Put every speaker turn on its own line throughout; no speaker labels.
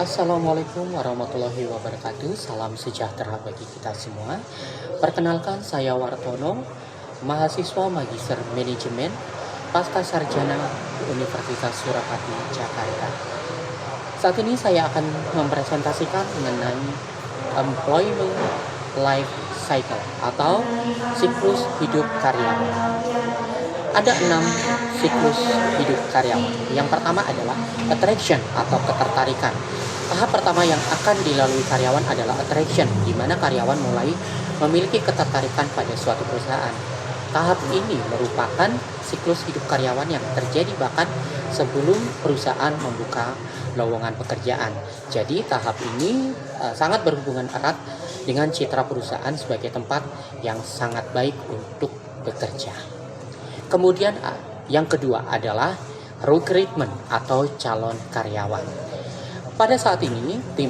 Assalamualaikum warahmatullahi wabarakatuh. Salam sejahtera bagi kita semua. Perkenalkan, saya Wartono, mahasiswa Magister Manajemen Pasca Sarjana Universitas Surapati, Jakarta. Saat ini saya akan mempresentasikan mengenai Employment Life Cycle atau siklus hidup karyawan. Ada 6 siklus hidup karyawan. Yang pertama adalah attraction atau ketertarikan. Tahap pertama yang akan dilalui karyawan adalah attraction, di mana karyawan mulai memiliki ketertarikan pada suatu perusahaan. Tahap ini merupakan siklus hidup karyawan yang terjadi bahkan sebelum perusahaan membuka lowongan pekerjaan. Jadi tahap ini sangat berhubungan erat dengan citra perusahaan sebagai tempat yang sangat baik untuk bekerja. Kemudian yang kedua adalah recruitment atau calon karyawan. Pada saat ini tim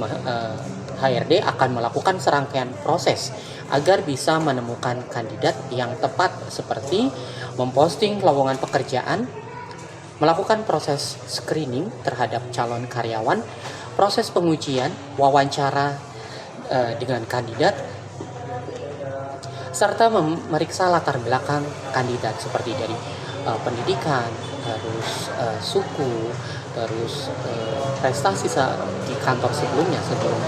HRD akan melakukan serangkaian proses agar bisa menemukan kandidat yang tepat, seperti memposting lowongan pekerjaan, melakukan proses screening terhadap calon karyawan, proses pengujian, wawancara dengan kandidat, serta memeriksa latar belakang kandidat seperti dari pendidikan, terus suku, terus prestasi di kantor sebelumnya sebelum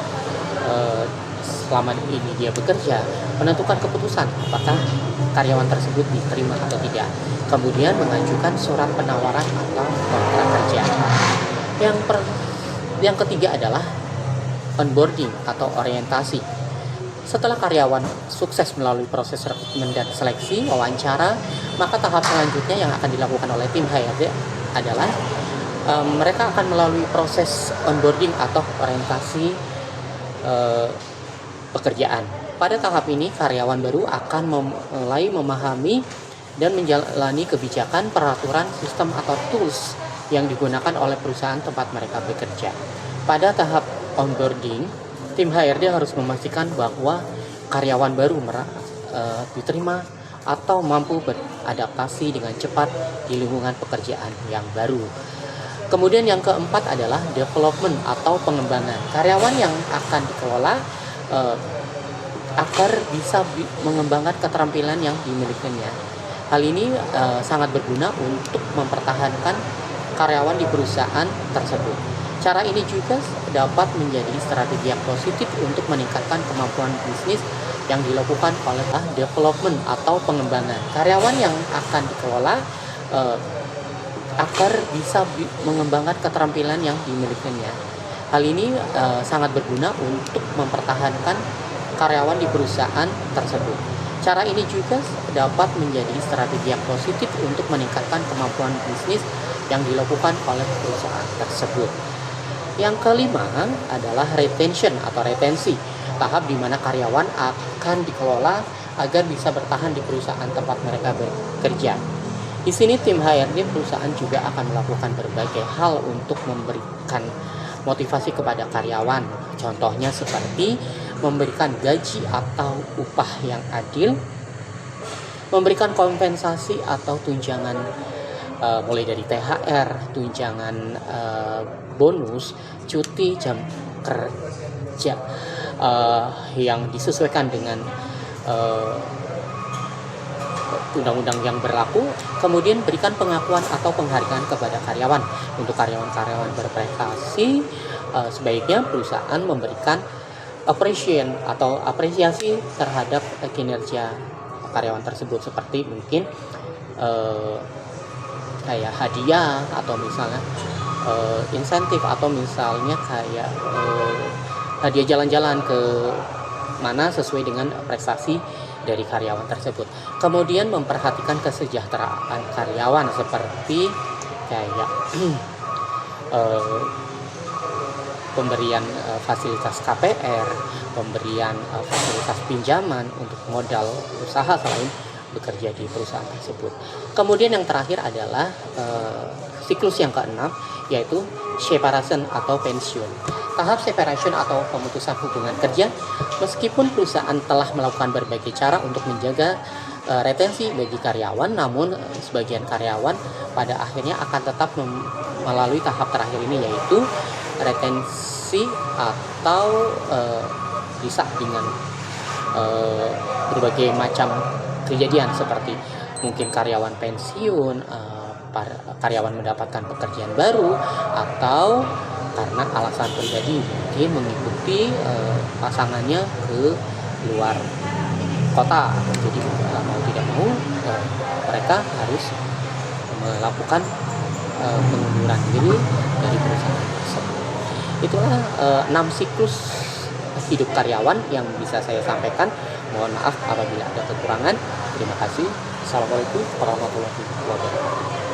selama ini dia bekerja, menentukan keputusan apakah karyawan tersebut diterima atau tidak. Kemudian mengajukan surat penawaran atau kontrak kerja. Yang ketiga adalah onboarding atau orientasi. Setelah karyawan sukses melalui proses rekrutmen dan seleksi wawancara, maka tahap selanjutnya yang akan dilakukan oleh tim HRD adalah mereka akan melalui proses onboarding atau orientasi pekerjaan. Pada tahap ini, karyawan baru akan mulai memahami dan menjalani kebijakan, peraturan, sistem atau tools yang digunakan oleh perusahaan tempat mereka bekerja. Pada tahap onboarding, tim HRD harus memastikan bahwa karyawan baru diterima atau mampu beradaptasi dengan cepat di lingkungan pekerjaan yang baru. Kemudian yang keempat adalah development atau pengembangan. Karyawan yang akan dikelola agar bisa mengembangkan keterampilan yang dimilikinya. Hal ini sangat berguna untuk mempertahankan karyawan di perusahaan tersebut. Cara ini juga dapat menjadi strategi yang positif untuk meningkatkan kemampuan bisnis yang dilakukan oleh development atau pengembangan. Karyawan yang akan dikelola agar bisa mengembangkan keterampilan yang dimilikinya. Hal ini sangat berguna untuk mempertahankan karyawan di perusahaan tersebut. Cara ini juga dapat menjadi strategi yang positif untuk meningkatkan kemampuan bisnis yang dilakukan oleh perusahaan tersebut. Yang kelima adalah retention atau retensi, tahap di mana karyawan akan dikelola agar bisa bertahan di perusahaan tempat mereka bekerja. Di sini tim HRD perusahaan juga akan melakukan berbagai hal untuk memberikan motivasi kepada karyawan. Contohnya seperti memberikan gaji atau upah yang adil, memberikan kompensasi atau tunjangan mulai dari THR, tunjangan bonus, cuti, jam kerja yang disesuaikan dengan undang-undang yang berlaku. Kemudian berikan pengakuan atau penghargaan kepada karyawan. Untuk karyawan-karyawan berprestasi, sebaiknya perusahaan memberikan appreciation atau apresiasi terhadap kinerja karyawan tersebut, seperti mungkin kayak hadiah atau misalnya insentif, atau misalnya kayak hadiah jalan-jalan ke mana sesuai dengan prestasi dari karyawan tersebut. Kemudian memperhatikan kesejahteraan karyawan, seperti kayak pemberian fasilitas KPR, pemberian fasilitas pinjaman untuk modal usaha selain bekerja di perusahaan tersebut. Kemudian yang terakhir adalah siklus yang keenam, yaitu separation atau pensiun. Tahap separation atau pemutusan hubungan kerja, meskipun perusahaan telah melakukan berbagai cara untuk menjaga retensi bagi karyawan, namun sebagian karyawan pada akhirnya akan tetap melalui tahap terakhir ini, yaitu resignifikasi atau bisa dengan berbagai macam kejadian seperti mungkin karyawan pensiun, karyawan mendapatkan pekerjaan baru, atau karena alasan pribadi mungkin mengikuti pasangannya ke luar kota. Jadi mau tidak mau mereka harus melakukan pengunduran diri dari perusahaan tersebut. Itulah 6 siklus hidup karyawan yang bisa saya sampaikan. Mohon maaf apabila ada kekurangan. Terima kasih. Assalamualaikum warahmatullahi wabarakatuh.